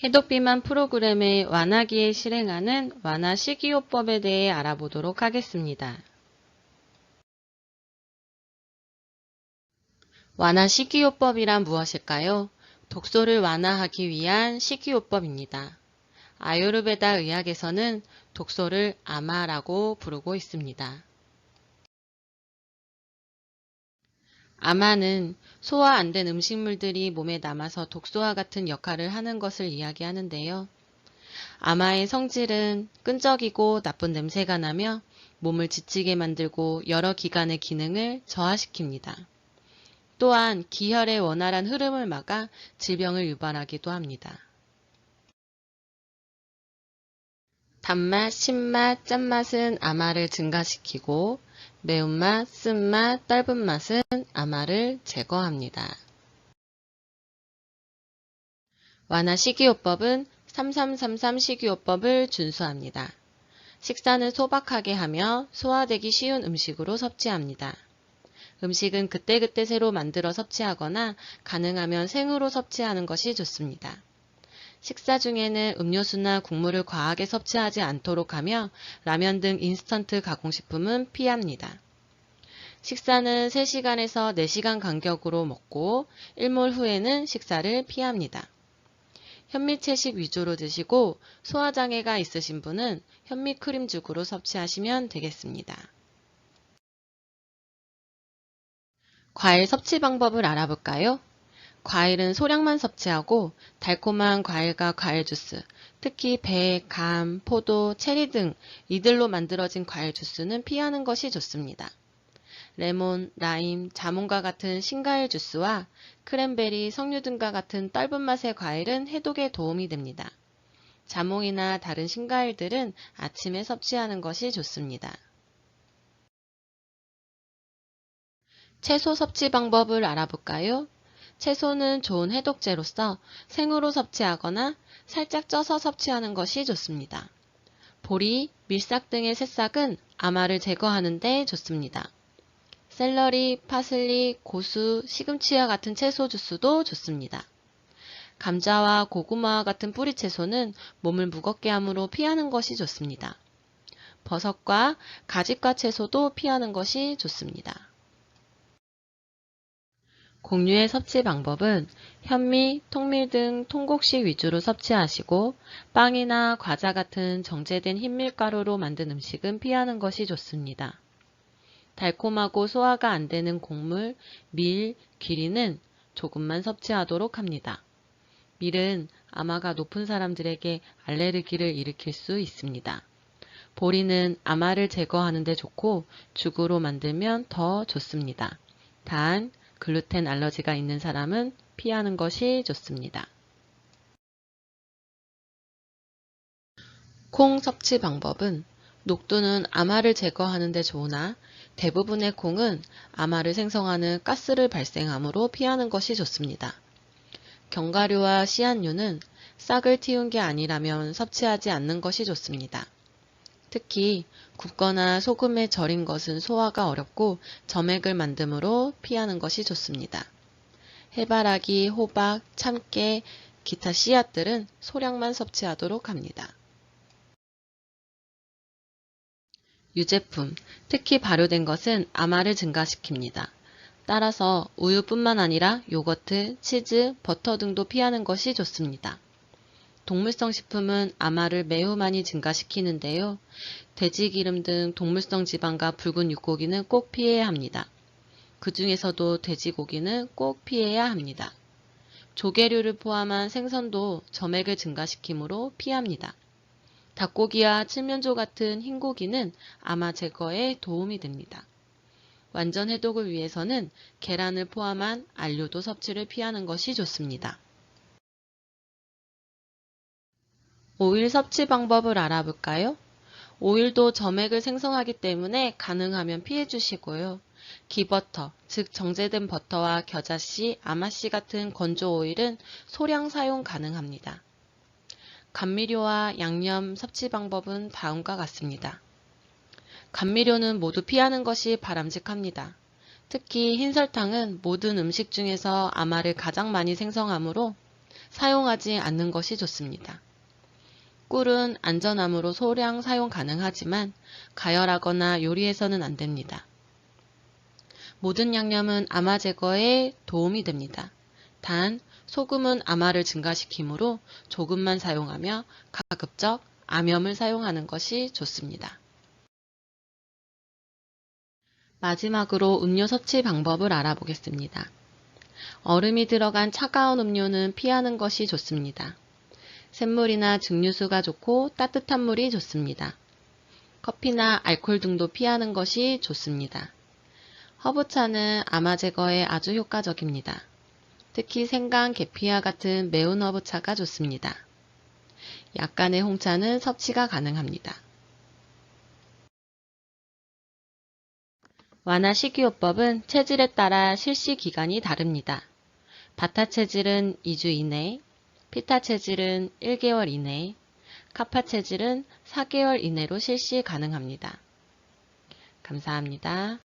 해독비만 프로그램을 완화기에 실행하는 완화 식이요법에 대해 알아보도록 하겠습니다. 완화 식이요법이란 무엇일까요? 독소를 완화하기 위한 식이요법입니다. 아유르베다 의학에서는 독소를 아마라고 부르고 있습니다. 아마는 소화 안 된 음식물들이 몸에 남아서 독소와 같은 역할을 하는 것을 이야기하는데요. 아마의 성질은 끈적이고 나쁜 냄새가 나며 몸을 지치게 만들고 여러 기관의 기능을 저하시킵니다. 또한 기혈의 원활한 흐름을 막아 질병을 유발하기도 합니다. 단맛, 신맛, 짠맛은 아마를 증가시키고 매운맛, 쓴맛, 떫은 맛은 아마를 제거합니다. 완화 식이요법은 3333 식이요법을 준수합니다. 식사는 소박하게 하며 소화되기 쉬운 음식으로 섭취합니다. 음식은 그때그때 새로 만들어 섭취하거나 가능하면 생으로 섭취하는 것이 좋습니다. 식사 중에는 음료수나 국물을 과하게 섭취하지 않도록 하며 라면 등 인스턴트 가공식품은 피합니다. 식사는 3시간에서 4시간 간격으로 먹고 일몰 후에는 식사를 피합니다. 현미채식 위주로 드시고 소화장애가 있으신 분은 현미크림죽으로 섭취하시면 되겠습니다. 과일 섭취 방법을 알아볼까요? 과일은 소량만 섭취하고 달콤한 과일과 과일 주스, 특히 배, 감, 포도, 체리 등 이들로 만들어진 과일 주스는 피하는 것이 좋습니다. 레몬, 라임, 자몽과 같은 신과일 주스와 크랜베리, 석류 등과 같은 떫은 맛의 과일은 해독에 도움이 됩니다. 자몽이나 다른 신과일들은 아침에 섭취하는 것이 좋습니다. 채소 섭취 방법을 알아볼까요? 채소는 좋은 해독제로서 생으로 섭취하거나 살짝 쪄서 섭취하는 것이 좋습니다. 보리, 밀싹 등의 새싹은 아마를 제거하는 데 좋습니다. 샐러리, 파슬리, 고수, 시금치와 같은 채소 주스도 좋습니다. 감자와 고구마와 같은 뿌리 채소는 몸을 무겁게 하므로 피하는 것이 좋습니다. 버섯과 가지과 채소도 피하는 것이 좋습니다. 곡류의 섭취 방법은 현미, 통밀 등 통곡식 위주로 섭취하시고 빵이나 과자 같은 정제된 흰밀가루로 만든 음식은 피하는 것이 좋습니다. 달콤하고 소화가 안 되는 곡물, 밀, 귀리는 조금만 섭취하도록 합니다. 밀은 아마가 높은 사람들에게 알레르기를 일으킬 수 있습니다. 보리는 아마를 제거하는 데 좋고 죽으로 만들면 더 좋습니다. 단, 글루텐 알러지가 있는 사람은 피하는 것이 좋습니다. 콩 섭취 방법은 녹두는 아마를 제거하는 데 좋으나 대부분의 콩은 아마를 생성하는 가스를 발생하므로 피하는 것이 좋습니다. 견과류와 씨앗류는 싹을 틔운 게 아니라면 섭취하지 않는 것이 좋습니다. 특히 굽거나 소금에 절인 것은 소화가 어렵고 점액을 만드므로 피하는 것이 좋습니다. 해바라기, 호박, 참깨, 기타 씨앗들은 소량만 섭취하도록 합니다. 유제품, 특히 발효된 것은 아마를 증가시킵니다. 따라서 우유뿐만 아니라 요거트, 치즈, 버터 등도 피하는 것이 좋습니다. 동물성 식품은 아마를 매우 많이 증가시키는데요. 돼지 기름 등 동물성 지방과 붉은 육고기는 꼭 피해야 합니다. 그 중에서도 돼지고기는 꼭 피해야 합니다. 조개류를 포함한 생선도 점액을 증가시키므로 피합니다. 닭고기와 칠면조 같은 흰고기는 아마 제거에 도움이 됩니다. 완전 해독을 위해서는 계란을 포함한 알료도 섭취를 피하는 것이 좋습니다. 오일 섭취 방법을 알아볼까요? 오일도 점액을 생성하기 때문에 가능하면 피해 주시고요. 기버터, 즉 정제된 버터와 겨자씨, 아마씨 같은 건조 오일은 소량 사용 가능합니다. 감미료와 양념 섭취 방법은 다음과 같습니다. 감미료는 모두 피하는 것이 바람직합니다. 특히 흰설탕은 모든 음식 중에서 아마를 가장 많이 생성하므로 사용하지 않는 것이 좋습니다. 꿀은 안전함으로 소량 사용 가능하지만 가열하거나 요리해서는 안 됩니다. 모든 양념은 아마 제거에 도움이 됩니다. 단, 소금은 아마를 증가시키므로 조금만 사용하며 가급적 암염을 사용하는 것이 좋습니다. 마지막으로 음료 섭취 방법을 알아보겠습니다. 얼음이 들어간 차가운 음료는 피하는 것이 좋습니다. 샘물이나 증류수가 좋고 따뜻한 물이 좋습니다. 커피나 알코올 등도 피하는 것이 좋습니다. 허브차는 아마 제거에 아주 효과적입니다. 특히 생강, 계피와 같은 매운 허브차가 좋습니다. 약간의 홍차는 섭취가 가능합니다. 완화 식이요법은 체질에 따라 실시 기간이 다릅니다. 바타 체질은 2주 이내, 피타 체질은 1개월 이내, 카파 체질은 4개월 이내로 실시 가능합니다. 감사합니다.